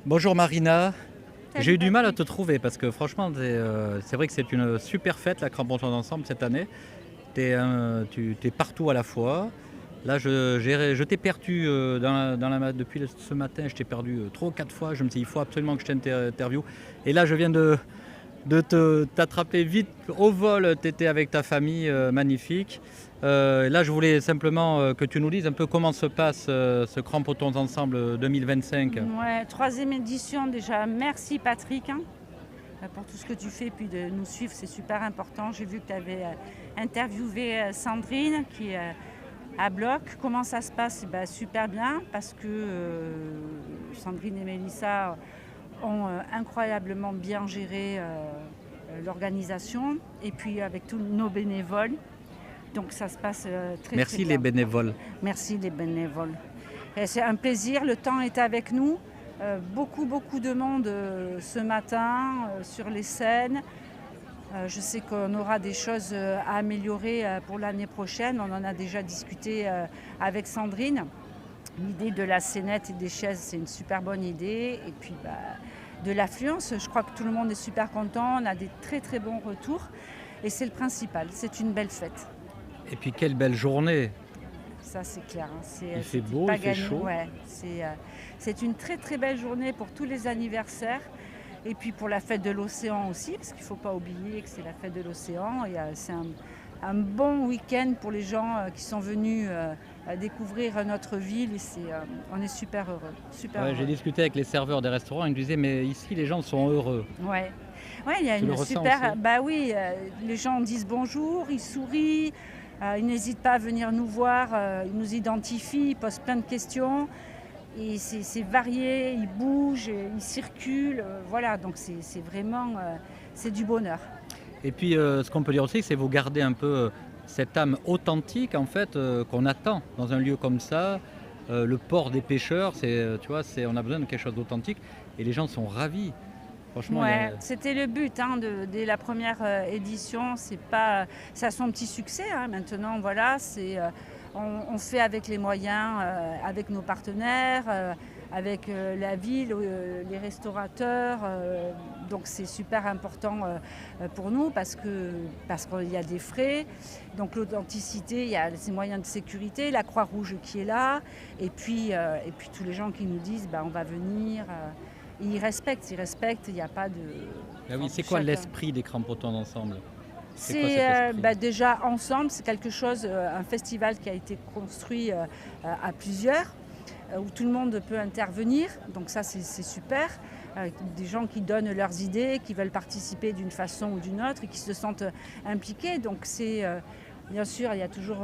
Bonjour Marina, j'ai Salut eu du mal à te Patrick. trouver parce que franchement c'est vrai que c'est une super fête la Crampons ensemble cette année. Tu es partout à la fois. Là je t'ai perdu depuis ce matin, je t'ai perdu 3 ou 4 fois. Je me suis dit il faut absolument que je t'interviewe. Et là je viens de t'attraper vite au vol, tu étais avec ta famille, magnifique. Là je voulais simplement que tu nous dises un peu comment se passe ce Crampons ensemble 2025. Ouais, troisième édition déjà. Merci Patrick, pour tout ce que tu fais, puis de nous suivre, c'est super important. J'ai vu que tu avais interviewé Sandrine qui est à Bloc. Comment ça se passe? Super bien parce que Sandrine et Mélissa ont incroyablement bien géré l'organisation et puis avec tous nos bénévoles. Donc ça se passe très très Merci les bien. bénévoles. Merci les bénévoles. Et c'est un plaisir, le temps est avec nous. Beaucoup de monde ce matin sur les scènes. Je sais qu'on aura des choses à améliorer pour l'année prochaine. On en a déjà discuté avec Sandrine. L'idée de la scénette et des chaises, c'est une super bonne idée. Et puis de l'affluence, je crois que tout le monde est super content. On a des très très bons retours. Et c'est le principal, c'est une belle fête. Et puis quelle belle journée. Ça c'est clair. Il fait C'était beau, pas il fait gagné. chaud. Ouais, c'est une très très belle journée pour tous les anniversaires. Et puis pour la fête de l'océan aussi, parce qu'il ne faut pas oublier que c'est la fête de l'océan. Et c'est un bon week-end pour les gens qui sont venus découvrir notre ville. Et on est super heureux. Super Ouais, heureux. j'ai discuté avec les serveurs des restaurants, ils me disaient mais ici les gens sont heureux. Ouais. Ouais, il y a Tu le une ressens super. aussi? Bah oui, les gens disent bonjour, ils sourient, ils n'hésitent pas à venir nous voir, ils nous identifient, ils posent plein de questions. Et c'est varié, ils bougent, ils circulent, voilà, donc c'est vraiment c'est du bonheur. Et puis ce qu'on peut dire aussi, c'est vous gardez un peu cette âme authentique en fait qu'on attend dans un lieu comme ça. Le port des pêcheurs, tu vois, on a besoin de quelque chose d'authentique et les gens sont ravis. Franchement, Ouais, c'était le but dès la première édition. Ça a son petit succès. Maintenant, voilà, on fait avec les moyens, avec nos partenaires, avec la ville, les restaurateurs. Donc c'est super important pour nous parce qu'il y a des frais. Donc l'authenticité, il y a ces moyens de sécurité, la Croix-Rouge qui est là, et puis tous les gens qui nous disent on va venir. Ils respectent, il n'y a pas de... ah oui, c'est quoi l'esprit des Crampotons ensemble? C'est quoi cet esprit? Déjà ensemble, c'est quelque chose, un festival qui a été construit à plusieurs, où tout le monde peut intervenir, donc ça c'est super. Des gens qui donnent leurs idées, qui veulent participer d'une façon ou d'une autre et qui se sentent impliqués, donc c'est... Bien sûr, il y a toujours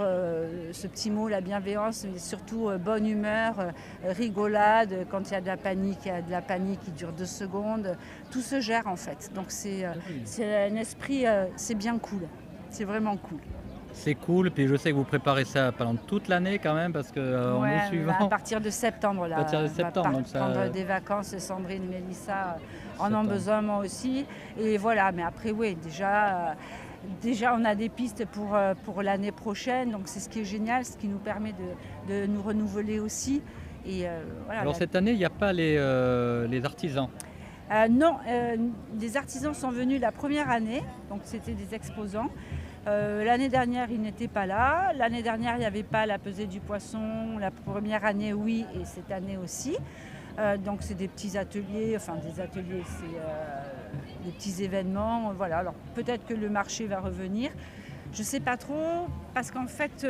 ce petit mot, la bienveillance, mais surtout bonne humeur, rigolade. Quand il y a de la panique, il y a de la panique qui dure 2 secondes. Tout se gère en fait. Donc c'est un esprit, c'est bien cool. C'est vraiment cool. C'est cool, puis je sais que vous préparez ça pendant toute l'année quand même parce que en nous À suivant. partir de septembre, là, À partir de septembre, on va donc ça. prendre des vacances. Sandrine et Mélissa en ont Septembre. besoin, moi aussi. Et voilà, mais après, oui, déjà, on a des pistes pour l'année prochaine, donc c'est ce qui est génial, ce qui nous permet de nous renouveler aussi. Et, voilà, Alors cette année, il n'y a pas les artisans. non, les artisans sont venus la première année, donc c'était des exposants. L'année dernière, ils n'étaient pas là. L'année dernière, il n'y avait pas la pesée du poisson. La première année, oui, et cette année aussi. Donc c'est des petits ateliers, c'est des petits événements. Voilà. Alors peut-être que le marché va revenir. Je ne sais pas trop, parce qu'en fait,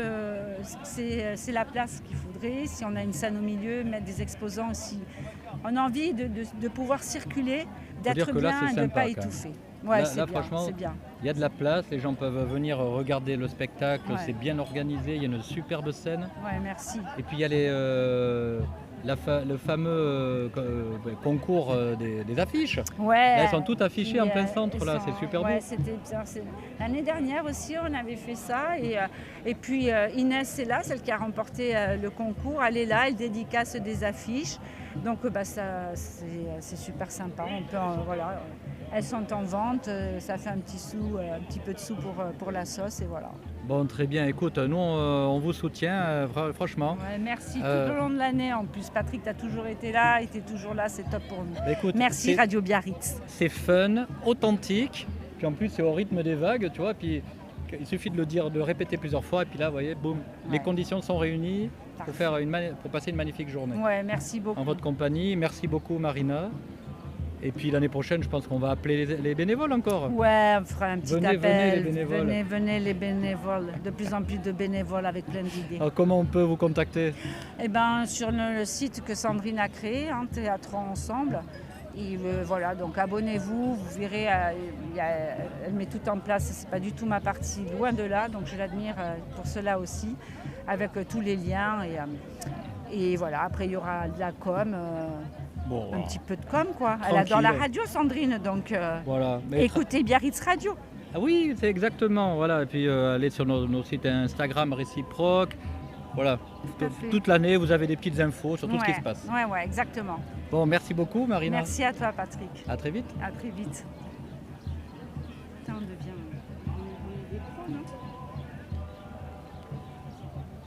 c'est la place qu'il faudrait. Si on a une scène au milieu, mettre des exposants aussi. On a envie de pouvoir circuler, dire d'être que là, bien c'est et de ne sympa, pas quand même. étouffer. Ouais, Là, c'est bien, franchement, c'est bien. il y a de la place, les gens peuvent venir regarder le spectacle, Ouais. c'est bien organisé, il y a une superbe scène. Ouais, merci. Et puis il y a le fameux concours des affiches. Ouais, Là, elles sont toutes affichées en plein centre, là, sont- c'est super ouais, beau. c'était bien. L'année dernière aussi, on avait fait ça. Et puis Inès est là, celle qui a remporté le concours. Elle est là, elle dédicace des affiches. Donc c'est super sympa. On peut, voilà, elles sont en vente, ça fait un petit peu de sous pour la sauce et voilà. Bon, très bien. Écoute, nous, on vous soutient, franchement. Ouais, merci tout au long de l'année en plus. Patrick, tu as toujours été là et tu es toujours là, c'est top pour nous. Écoute, Merci Radio Biarritz. C'est fun, authentique, puis en plus c'est au rythme des vagues, tu vois, puis il suffit de le dire, de répéter plusieurs fois, et puis là, vous voyez, boum, les conditions sont réunies pour passer une magnifique journée. Ouais, merci beaucoup. En votre compagnie, merci beaucoup Marina. Et puis l'année prochaine, je pense qu'on va appeler les bénévoles encore. Ouais, on fera un petit appel. Venez les bénévoles. Venez les bénévoles. De plus en plus de bénévoles avec plein d'idées. Alors, comment on peut vous contacter? Eh ben, sur le site que Sandrine a créé, Théâtrons Ensemble. Et voilà, donc abonnez-vous, vous verrez, elle met tout en place. C'est pas du tout ma partie, loin de là. Donc je l'admire pour cela aussi, avec tous les liens. Et voilà, après il y aura de la com. Un petit peu de com, quoi. Elle adore la radio, Sandrine, donc voilà. écoutez Biarritz Radio. Ah oui, c'est exactement, voilà. Et puis allez sur nos sites Instagram réciproques. Voilà, toute l'année, vous avez des petites infos sur tout ce qui se passe. Ouais, exactement. Bon, merci beaucoup, Marina. Merci à toi, Patrick. À très vite. À très vite. Putain, on devient...